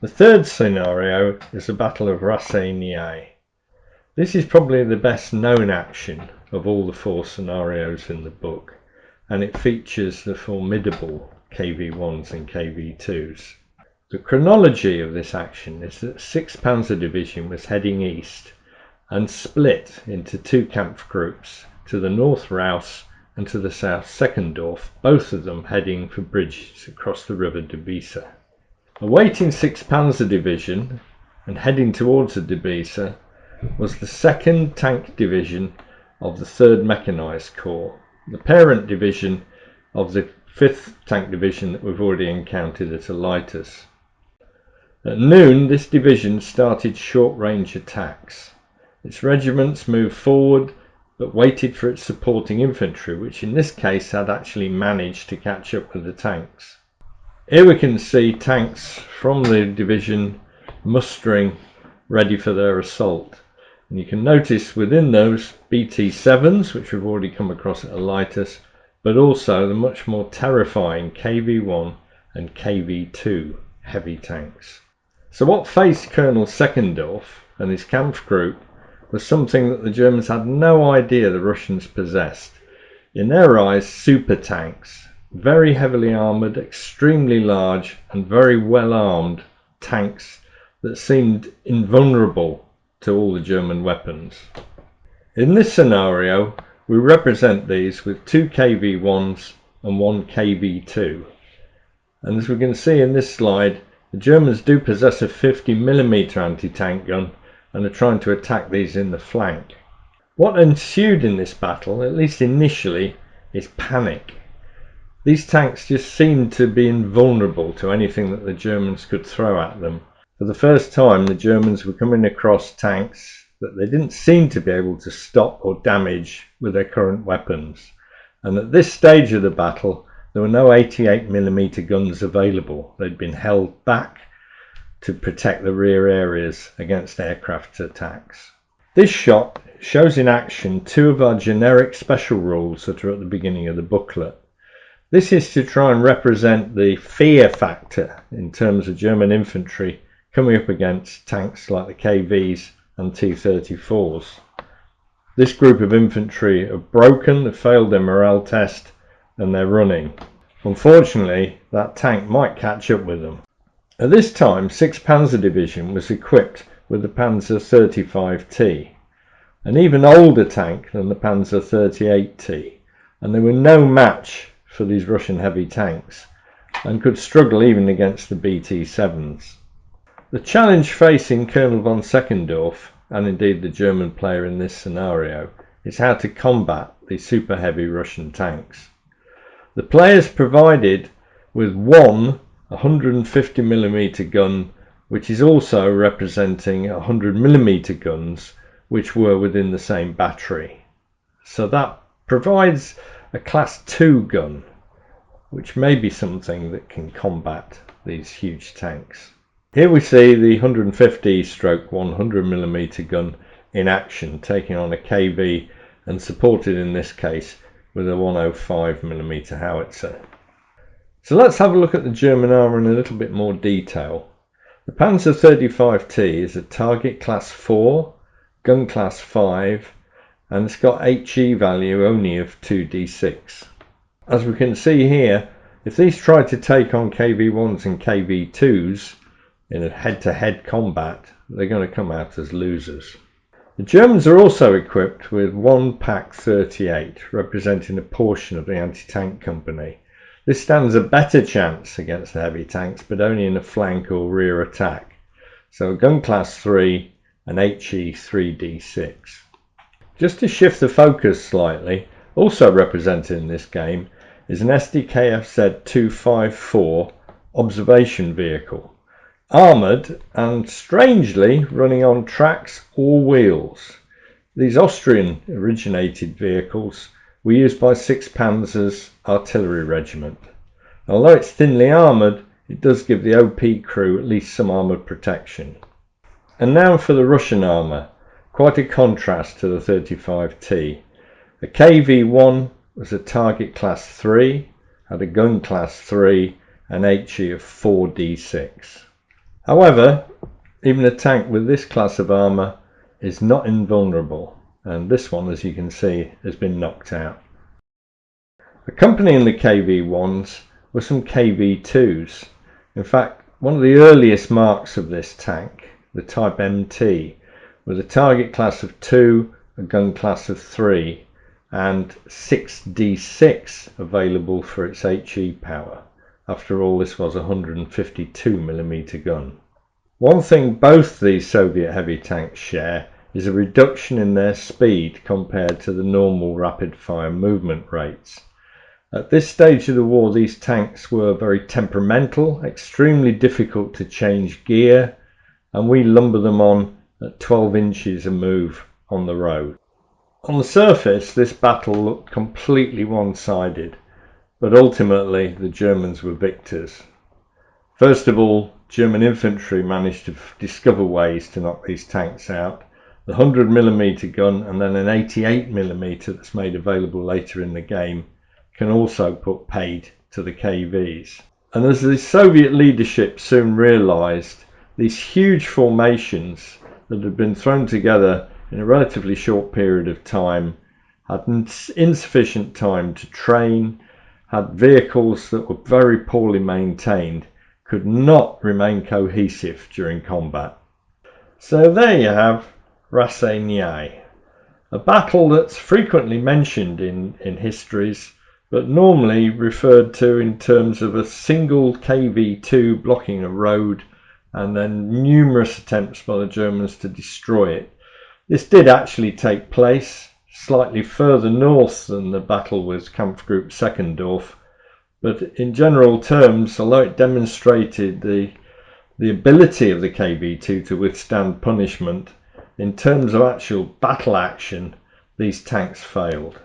The third scenario is the Battle of Raseiniai. This is probably the best known action of all the 4 scenarios in the book, and it features the formidable KV-1s and KV-2s. The chronology of this action is that 6th Panzer Division was heading east and split into 2 camp groups, to the north Raus and to the south Seckendorf, both of them heading for bridges across the river Debiese. Awaiting 6th Panzer Division and heading towards the Debiese was the 2nd Tank Division of the 3rd Mechanised Corps, the parent division of the 5th Tank Division that we've already encountered at Elitis. At noon, this division started short-range attacks. Its regiments moved forward but waited for its supporting infantry, which in this case had actually managed to catch up with the tanks. Here we can see tanks from the division mustering ready for their assault. And you can notice within those BT-7s, which we've already come across at Elitis, but also the much more terrifying KV-1 and KV-2 heavy tanks. So what faced Colonel Seckendorf and his Kampfgruppe was something that the Germans had no idea the Russians possessed. In their eyes, super tanks, very heavily armoured, extremely large and very well armed tanks that seemed invulnerable to all the German weapons. In this scenario, we represent these with 2 KV-1s and 1 KV-2. And as we can see in this slide, the Germans do possess a 50mm anti-tank gun and are trying to attack these in the flank. What ensued in this battle, at least initially, is panic. These tanks just seemed to be invulnerable to anything that the Germans could throw at them. For the first time, the Germans were coming across tanks that they didn't seem to be able to stop or damage with their current weapons. And at this stage of the battle, there were no 88mm guns available. They'd been held back to protect the rear areas against aircraft attacks. This shot shows in action 2 of our generic special rules that are at the beginning of the booklet. This is to try and represent the fear factor in terms of German infantry coming up against tanks like the KVs and T-34s. This group of infantry have broken, have failed their morale test, and they're running. Unfortunately, that tank might catch up with them. At this time, 6th Panzer Division was equipped with the Panzer 35T, an even older tank than the Panzer 38T, and they were no match for these Russian heavy tanks and could struggle even against the BT-7s. The challenge facing Colonel von Seckendorf, and indeed the German player in this scenario, is how to combat these super heavy Russian tanks. The players provided with 1 150mm gun, which is also representing 100mm guns, which were within the same battery. So that provides a class 2 gun, which may be something that can combat these huge tanks. Here we see the 150/100mm gun in action, taking on a KV and supported in this case with a 105mm howitzer. So let's have a look at the German armour in a little bit more detail. The Panzer 35T is a target class 4, gun class 5, and it's got HE value only of 2d6. As we can see here, if these try to take on KV-1s and KV-2s in a head-to-head combat, they're going to come out as losers. The Germans are also equipped with 1 Pak 38, representing a portion of the anti-tank company. This stands a better chance against the heavy tanks, but only in a flank or rear attack. So gun class 3 and HE 3d6. Just to shift the focus slightly, also represented in this game is an SDKFZ 254 observation vehicle. Armoured and strangely running on tracks or wheels. These Austrian originated vehicles were used by 6th Panzer's artillery regiment. Although it's thinly armoured, it does give the OP crew at least some armoured protection. And now for the Russian armour, quite a contrast to the 35T. A KV-1 was a target class 3, had a gun class 3 and HE of 4d6. However, even a tank with this class of armour is not invulnerable, and this one, as you can see, has been knocked out. Accompanying the KV-1s were some KV-2s. In fact, one of the earliest marks of this tank, the Type MT, was a target class of 2, a gun class of 3, and 6d6 available for its HE power. After all, this was a 152mm gun. One thing both these Soviet heavy tanks share is a reduction in their speed compared to the normal rapid fire movement rates. At this stage of the war, these tanks were very temperamental, extremely difficult to change gear, and we lumber them on at 12 inches a move on the road. On the surface, this battle looked completely one-sided, but ultimately the Germans were victors. First of all, German infantry managed to discover ways to knock these tanks out. The 100mm gun and then an 88mm that's made available later in the game can also put paid to the KVs. And as the Soviet leadership soon realised, these huge formations that had been thrown together in a relatively short period of time had insufficient time to train, had vehicles that were very poorly maintained, could not remain cohesive during combat. So there you have Raseiniai, a battle that's frequently mentioned in histories, but normally referred to in terms of a single KV-2 blocking a road and then numerous attempts by the Germans to destroy it. This did actually take place slightly further north than the battle with Kampfgruppe Seckendorf, but in general terms, although it demonstrated the ability of the KV-2 to withstand punishment, in terms of actual battle action, these tanks failed.